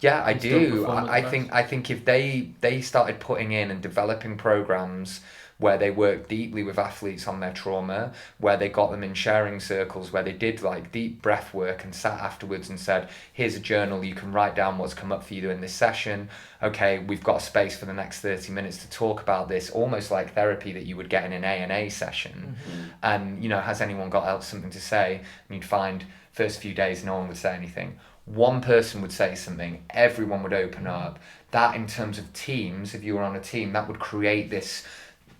Yeah, I do. I think if they started putting in and developing programs where they worked deeply with athletes on their trauma, where they got them in sharing circles, where they did like deep breath work and sat afterwards and said, here's a journal, you can write down what's come up for you in this session. Okay, we've got a space for the next 30 minutes to talk about this, almost like therapy that you would get in an A&A session. And, has anyone got else something to say? And you'd find first few days no one would say anything. One person would say something, everyone would open up. That in terms of teams, if you were on a team, that would create this,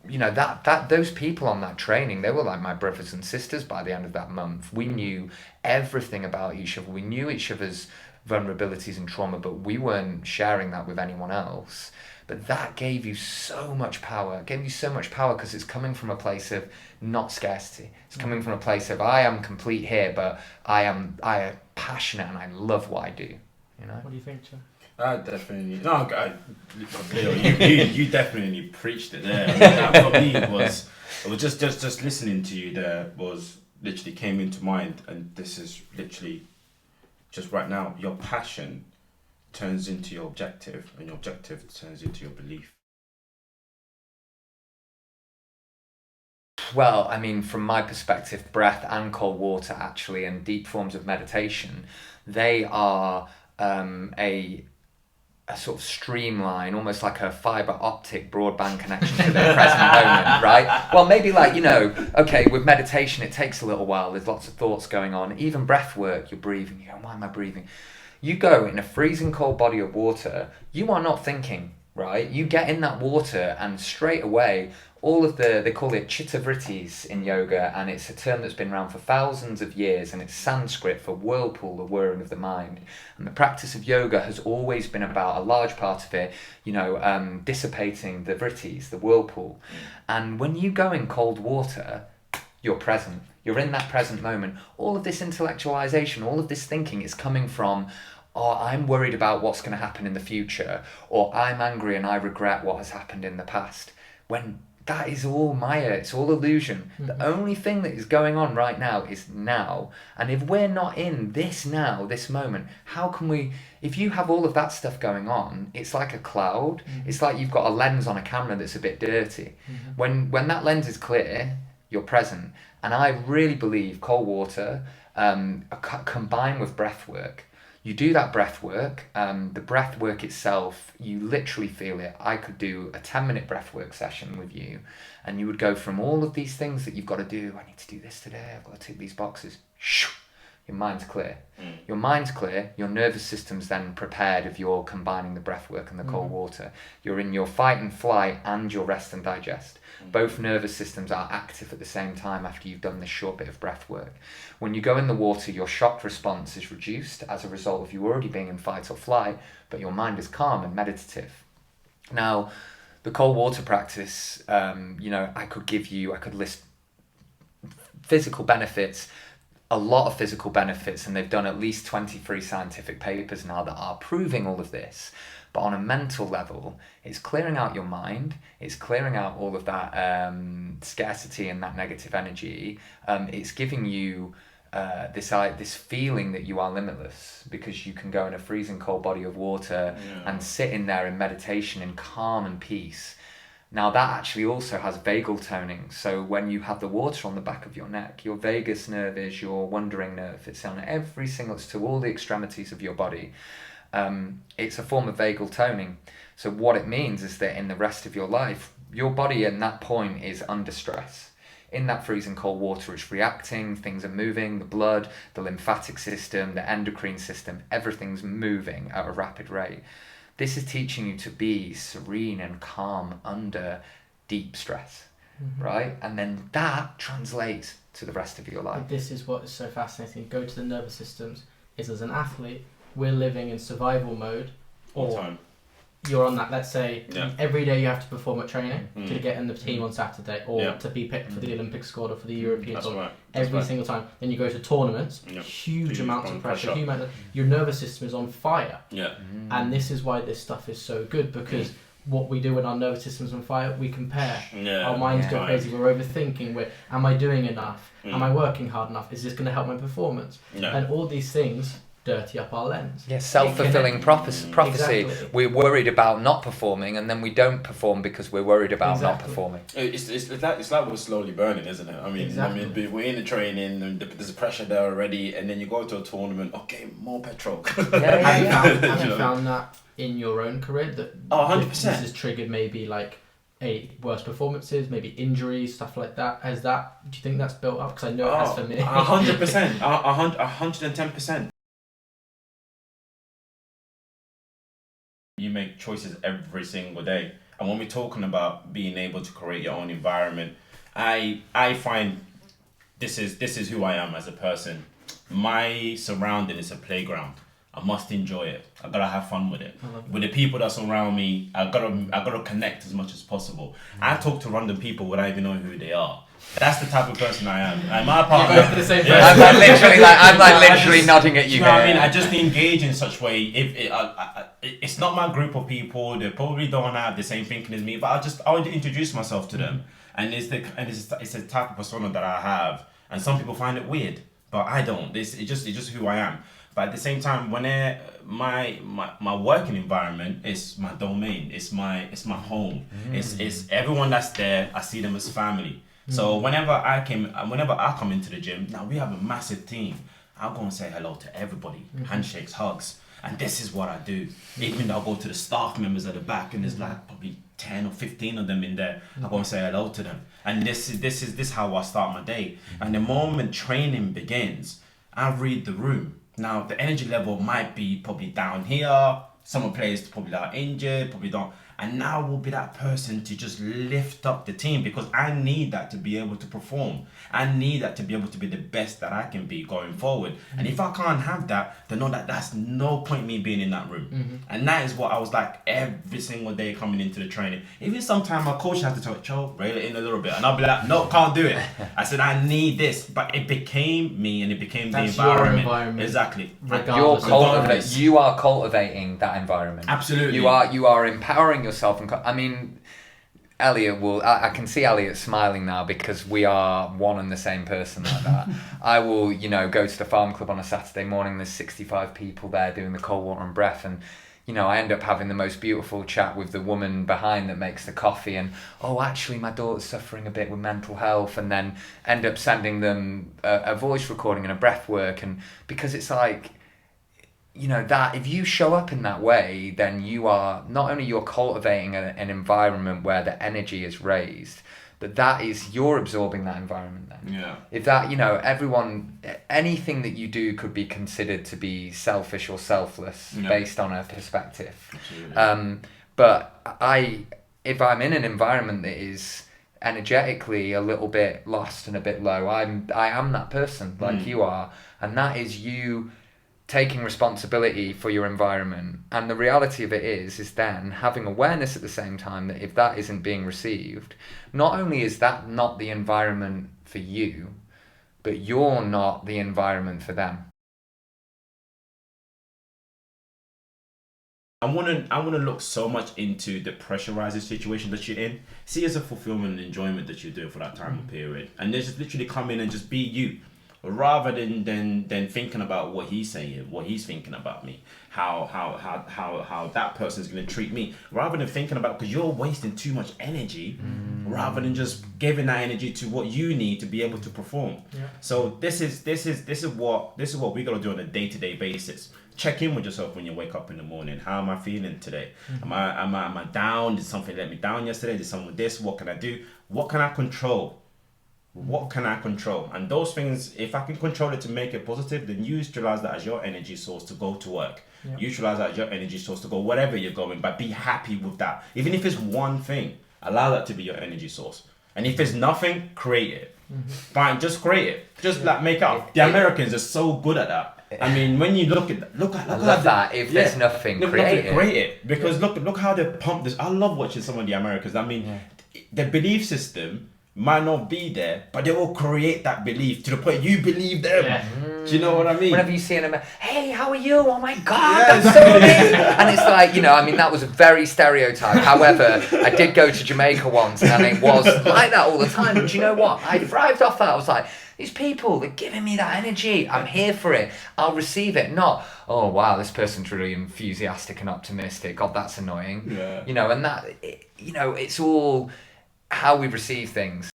that those people on that training, they were like my brothers and sisters by the end of that month. We knew everything about each other. We knew each other's vulnerabilities and trauma, but we weren't sharing that with anyone else. But that gave you so much power. It gave you so much power because it's coming from a place of not scarcity. It's coming from a place of I am complete here, but I am passionate and I love what I do. What do you think, Joe? Definitely. No, Leo, you definitely preached it there. That for me it was just listening to you there was literally came into mind, and this is literally just right now. Your passion turns into your objective, and your objective turns into your belief. Well, I mean, from my perspective, breath and cold water actually, and deep forms of meditation, they are a sort of streamline, almost like a fibre optic broadband connection to the present moment, right? Well, maybe okay, with meditation, it takes a little while. There's lots of thoughts going on. Even breath work, you're breathing. You go, why am I breathing? You go in a freezing cold body of water, you are not thinking, right? You get in that water and straight away, all of they call it chitta vrittis in yoga, and it's a term that's been around for thousands of years, and it's Sanskrit for whirlpool, the whirring of the mind. And the practice of yoga has always been about, a large part of it, dissipating the vrittis, the whirlpool. And when you go in cold water, you're present. You're in that present moment. All of this intellectualization, all of this thinking is coming from, I'm worried about what's going to happen in the future, or I'm angry and I regret what has happened in the past. When that is all Maya, it's all illusion. The only thing that is going on right now is now. And if we're not in this now, this moment, how can we, if you have all of that stuff going on, it's like a cloud. It's like you've got a lens on a camera that's a bit dirty. When that lens is clear, you're present. And I really believe cold water, combined with breath work, you do that breath work, the breath work itself, you literally feel it. I could do a 10-minute breath work session with you, and you would go from all of these things that you've got to do. I need to do this today, I've got to tick these boxes. your mind's clear. Your mind's clear, your nervous system's then prepared if you're combining the breath work and the cold water. You're in your fight and flight and your rest and digest. Both nervous systems are active at the same time after you've done this short bit of breath work. When you go in the water, your shock response is reduced as a result of you already being in fight or flight, but your mind is calm and meditative. Now, the cold water practice, I could list physical benefits, a lot of physical benefits, and they've done at least 23 scientific papers now that are proving all of this. But on a mental level, it's clearing out your mind, it's clearing out all of that scarcity and that negative energy. It's giving you this feeling that you are limitless, because you can go in a freezing cold body of water and sit in there in meditation in calm and peace. Now that actually also has vagal toning. So when you have the water on the back of your neck, your vagus nerve is your wandering nerve. It's on it's to all the extremities of your body. It's a form of vagal toning. So what it means is that in the rest of your life, your body at that point is under stress. In that freezing cold water, it's reacting, things are moving, the blood, the lymphatic system, the endocrine system, everything's moving at a rapid rate. This is teaching you to be serene and calm under deep stress, right? And then that translates to the rest of your life. But this is what is so fascinating. Go to the nervous systems. Is as an athlete, we're living in survival mode. All the time. You're on that, let's say, every day you have to perform at training to get in the team on Saturday, or to be picked for the Olympic squad or for the European tour. Right. Every single time. Then you go to tournaments, huge amounts of pressure. Your nervous system is on fire. And this is why this stuff is so good, because what we do when our nervous system is on fire, we compare. Our minds go crazy, we're overthinking, am I doing enough? Am I working hard enough? Is this going to help my performance? And all these things dirty up our lens. Yeah, self-fulfilling prophecy. Exactly. We're worried about not performing, and then we don't perform because we're worried about not performing. It's like we're slowly burning, isn't it? I mean, we're in the training, and there's pressure there already, and then you go to a tournament. Okay, more petrol. Have you found that in your own career that 100%. This has triggered maybe like worse performances, maybe injuries, stuff like that? Do you think that's built up? Because I know it has for me. 100%, 110%. You make choices every single day, and when we're talking about being able to create your own environment, I find this is who I am as a person. My surrounding is a playground. I must enjoy it. I gotta have fun with it. With the people that surround me, I gotta connect as much as possible. I talk to random people without even knowing who they are. That's the type of person I am. And my partner, I'm literally nodding at you. You know what I mean? I just engage in such way. It's not my group of people. They probably don't have the same thinking as me. But I want to introduce myself to them, and it's the type of persona that I have. And some people find it weird, but I don't. It's just who I am. But at the same time, when my working environment is my domain, it's my home. It's everyone that's there. I see them as family. So whenever I come into the gym, now we have a massive team. I'll go and say hello to everybody, handshakes, hugs, and this is what I do. Even though I'll go to the staff members at the back, and there's like probably 10 or 15 of them in there. I go and say hello to them, and this is how I start my day. And the moment training begins, I read the room. Now the energy level might be probably down here. Some players probably are injured, probably don't. And now will be that person to just lift up the team, because I need that to be able to perform. I need that to be able to be the best that I can be going forward. And if I can't have that, then know that that's no point me being in that room. And that is what I was like every single day coming into the training. Even sometimes my coach had to tell me, Cho, rail it in a little bit. And I'll be like, no, can't do it. I said, I need this. But it became me, and it became the environment. Your environment. Exactly. You are cultivating that environment. Absolutely. You are empowering yourself. And I mean, Elliot I can see Elliot smiling now, because we are one and the same person like that. I will, go to the farm club on a Saturday morning. There's 65 people there doing the cold water and breath, and I end up having the most beautiful chat with the woman behind that makes the coffee, and actually my daughter's suffering a bit with mental health, and then end up sending them a voice recording and a breath work. And because it's like, that if you show up in that way, then you are not only you're cultivating an environment where the energy is raised, that is, you're absorbing that environment then. Yeah. If that, anything that you do could be considered to be selfish or selfless based on a perspective. Absolutely. But if I'm in an environment that is energetically a little bit lost and a bit low, I am that person like you are, and that is you taking responsibility for your environment. And the reality of it is then having awareness at the same time that if that isn't being received, not only is that not the environment for you, but you're not the environment for them. I wanna look so much into the pressurizing situation that you're in. See as a fulfillment and enjoyment that you're doing for that time of period, and then just literally come in and just be you, rather than thinking about what he's saying, what he's thinking about me, how that person's gonna treat me, rather than thinking about, because you're wasting too much energy, rather than just giving that energy to what you need to be able to perform. Yeah. So this is what we gotta do on a day-to-day basis. Check in with yourself when you wake up in the morning. How am I feeling today? Am I down? Did something let me down yesterday? Did someone this? What can I do? What can I control? What can I control? And those things, if I can control it to make it positive, then you utilize that as your energy source to go to work. Yeah. Utilize that as your energy source to go wherever you're going, but be happy with that. Even if it's one thing, allow that to be your energy source. And if it's nothing, create it. Fine, just create it. Just like make up. The Americans are so good at that. I mean, when you look at I love that. If there's nothing, create it. Because look how they pump this. I love watching some of the Americans. I mean, the belief system might not be there, but they will create that belief to the point you believe them. Yeah. Do you know what I mean? Whenever you see an American, hey, how are you? Oh my God, that's so amazing. And it's like, that was a very stereotype. However, I did go to Jamaica once and it was like that all the time. And do you know what? I thrived off that. I was like, these people, they're giving me that energy. I'm here for it. I'll receive it. Not, oh wow, this person's really enthusiastic and optimistic. God, that's annoying. Yeah. And that, it's all how we receive things.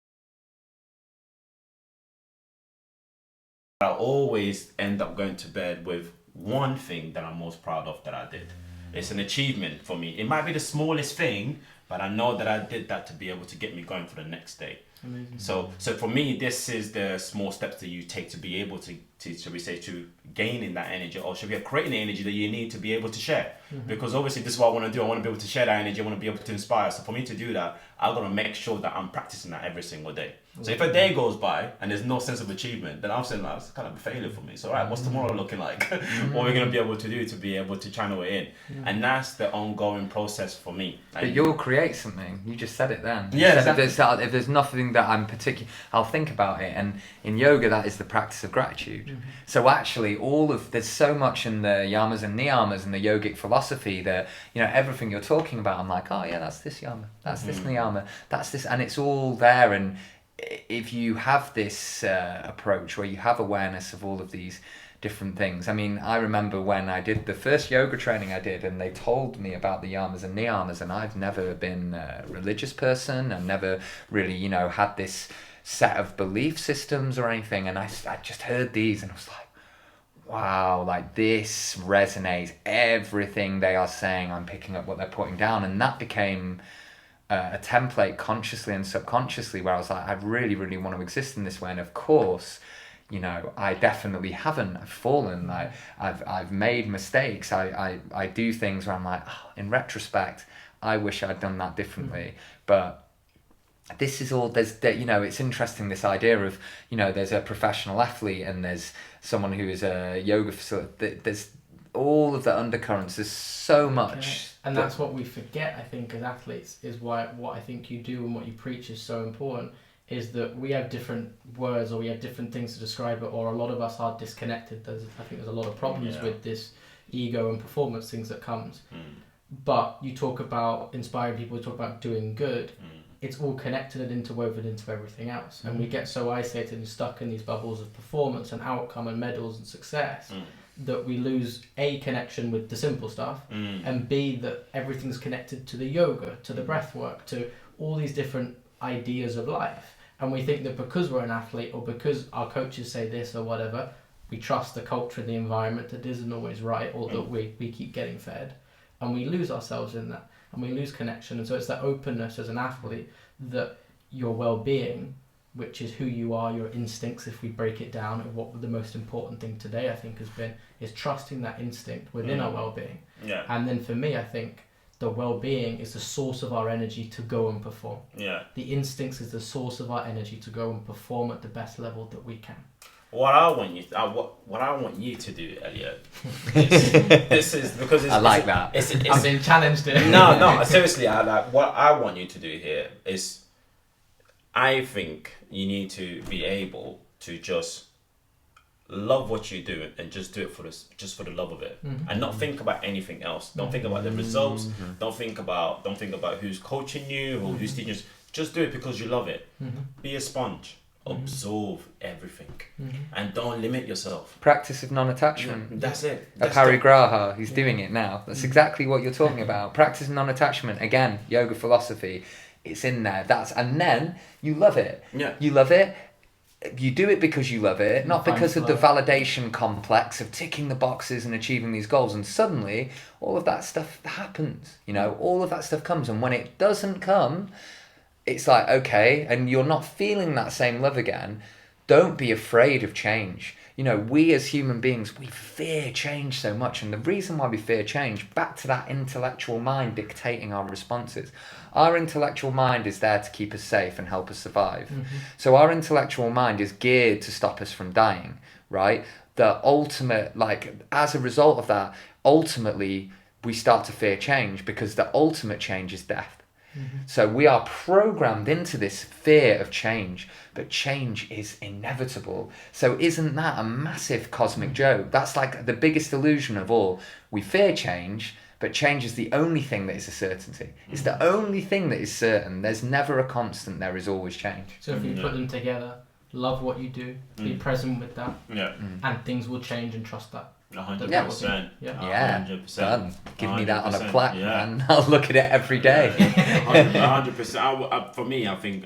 I always end up going to bed with one thing that I'm most proud of that I did. It's an achievement for me. It might be the smallest thing, but I know that I did that to be able to get me going for the next day. Amazing. So for me, this is the small steps that you take to be able to shall we say, to gain in that energy, or should we be creating the energy that you need to be able to share. Because obviously this is what I want to do. I want to be able to share that energy. I want to be able to inspire. So for me to do that, I've got to make sure that I'm practicing that every single day. So if a day goes by and there's no sense of achievement, then I'm saying that's kind of a failure for me. So alright, what's tomorrow looking like? What we're going to be able to do to be able to channel it in. And that's the ongoing process for me. But you'll create something. You just said it then. Yeah, exactly. exactly. If there's nothing that I'm particular, I'll think about it. And in yoga, that is the practice of gratitude. So actually, there's so much in the yamas and niyamas and the yogic philosophy that, everything you're talking about, I'm like, oh yeah, that's this yama, that's this niyama, that's this, and it's all there. And if you have this approach where you have awareness of all of these different things. I mean, I remember when I did the first yoga training I did, and they told me about the yamas and niyamas, and I've never been a religious person. I've never really, had this set of belief systems or anything. And I just heard these and I was like, wow, like this resonates. Everything they are saying, I'm picking up what they're putting down. And that became a template consciously and subconsciously where I was like, I really, really want to exist in this way. And of course, I definitely haven't. I've fallen. Like I've made mistakes. I do things where I'm like, oh, in retrospect, I wish I'd done that differently. But this is all, it's interesting, this idea of, there's a professional athlete and there's someone who is a yoga facilitator. There's all of the undercurrents. There's so much. And that's what we forget, I think, as athletes, is what I think you do and what you preach is so important, is that we have different words or we have different things to describe it, or a lot of us are disconnected. I think there's a lot of problems with this ego and performance things that comes. But you talk about inspiring people, you talk about doing good. It's all connected and interwoven into everything else. And we get so isolated and stuck in these bubbles of performance and outcome and medals and success that we lose A, connection with the simple stuff, and B, that everything's connected to the yoga, to the breath work, to all these different ideas of life. And we think that because we're an athlete or because our coaches say this or whatever, we trust the culture and the environment that isn't always right, or that we keep getting fed. And we lose ourselves in that. And we lose connection. And so it's that openness as an athlete that your well-being, which is who you are, your instincts, if we break it down, and what the most important thing today I think has been, is trusting that instinct within our well-being. Yeah. And then for me, I think the well-being is the source of our energy to go and perform. Yeah. The instincts is the source of our energy to go and perform at the best level that we can. What I want you to do, Elliot, this is because it's, I like that. I've been challenged here. No, seriously, what I want you to do here is, I think you need to be able to just love what you do and just do it for the love of it, and not think about anything else. Don't think about the results. Don't think about who's coaching you or who's teaching you. Just do it because you love it. Be a sponge. Absorb everything, and don't limit yourself. Practice of non-attachment. That's it. Aparigraha, he's doing it now. That's exactly what you're talking about. Practice of non-attachment. Again, yoga philosophy. It's in there. And then you love it. Yeah. You love it. You do it because you love it, not because of the flow. validation complex of ticking the boxes and achieving these goals. And suddenly, all of that stuff happens. All of that stuff comes. And when it doesn't come, it's like, okay, and you're not feeling that same love again. Don't be afraid of change. We as human beings, we fear change so much. And the reason why we fear change, back to that intellectual mind dictating our responses. Our intellectual mind is there to keep us safe and help us survive. So our intellectual mind is geared to stop us from dying, right? The ultimate, as a result of that, ultimately, we start to fear change because the ultimate change is death. So we are programmed into this fear of change, but change is inevitable. So isn't that a massive cosmic joke? That's like the biggest illusion of all. We fear change, but change is the only thing that is a certainty. It's the only thing that is certain. There's never a constant, there is always change. So if you put them together, love what you do, be present with that, and things will change, and trust that. 100%. Yeah, 100%. done. Give me that on a 100%, plaque, man. I'll look at it every day. 100%. For me, I think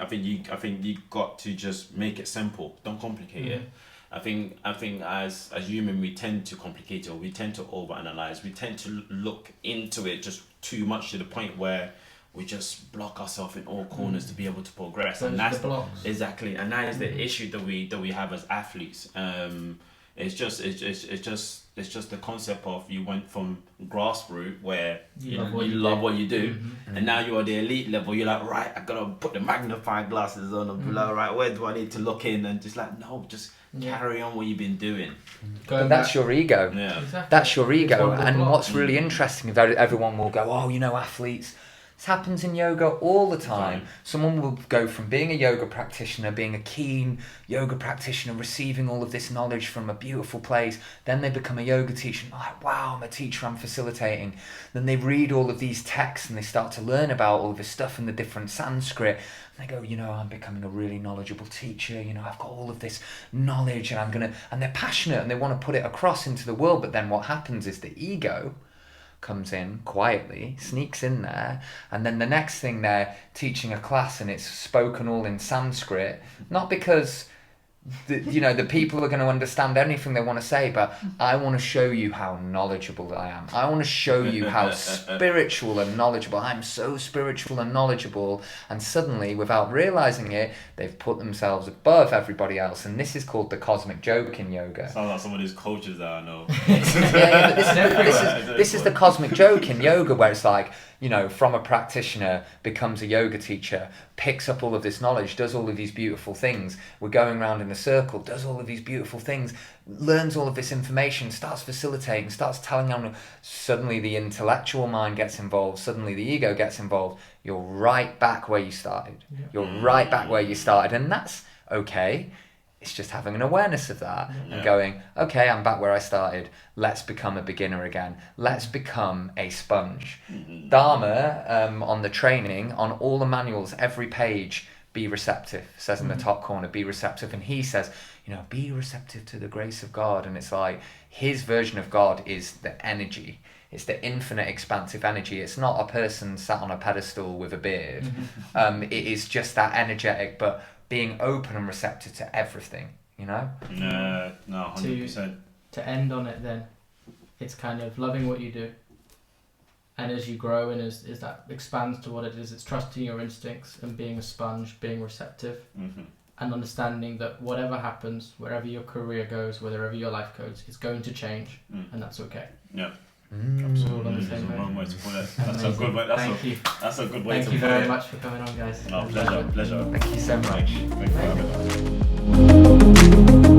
you got to just make it simple. Don't complicate it. I think as human, we tend to complicate it, or we tend to overanalyze. We tend to look into it just too much, to the point where we just block ourselves in all corners to be able to progress. Those and are that's the blocks. Exactly, and that is the issue that we have as athletes. It's just the concept of, you went from grassroots where you love what you do, and now you're at the elite level. You're like, right, I gotta put the magnifying glasses on and be like, right, where do I need to look in? And just like, no, just carry on what you've been doing. But that's your ego. Yeah, Exactly. That's your It's ego. one of the And blocks. what's really interesting about it, everyone will go, oh, athletes. This happens in yoga all the time. Right. Someone will go from being a yoga practitioner, being a keen yoga practitioner, receiving all of this knowledge from a beautiful place. Then they become a yoga teacher. And like, wow, I'm a teacher, I'm facilitating. Then they read all of these texts and they start to learn about all of this stuff in the different Sanskrit. And they go, I'm becoming a really knowledgeable teacher. I've got all of this knowledge, and and they're passionate and they want to put it across into the world. But then what happens is the ego comes in quietly, sneaks in there, and then the next thing they're teaching a class and it's spoken all in Sanskrit, not because the people are going to understand anything they want to say, but I want to show you how knowledgeable I am. I want to show you how spiritual and knowledgeable. I'm so spiritual and knowledgeable, and suddenly, without realizing it, they've put themselves above everybody else, and this is called the cosmic joke in yoga. Sounds like some of these coaches that I know. But this is the cosmic joke in yoga, where it's like, from a practitioner becomes a yoga teacher, picks up all of this knowledge, does all of these beautiful things. We're going around in a circle, does all of these beautiful things, learns all of this information, starts facilitating, starts telling them. Suddenly the intellectual mind gets involved, suddenly the ego gets involved. You're right back where you started. You're right back where you started, and that's okay. It's just having an awareness of that and going, okay, I'm back where I started. Let's become a beginner again. Let's become a sponge. Dharma, on the training, on all the manuals, every page, be receptive. Says in the top corner, be receptive. And he says, be receptive to the grace of God. And it's like, his version of God is the energy. It's the infinite expansive energy. It's not a person sat on a pedestal with a beard. It is just that energetic, but being open and receptive to everything, No, 100%. To end on it then, it's kind of loving what you do, And as you grow and as that expands to what it is, it's trusting your instincts and being a sponge, being receptive, and understanding that whatever happens, wherever your career goes, wherever your life goes, it's going to change, and that's okay. Yeah. Absolutely. That's a one way to put it. That's a good way. Thank you. That's a good way to Thank put it. you very much for coming on, guys. No, pleasure. Thank you so much. Thank you for having us.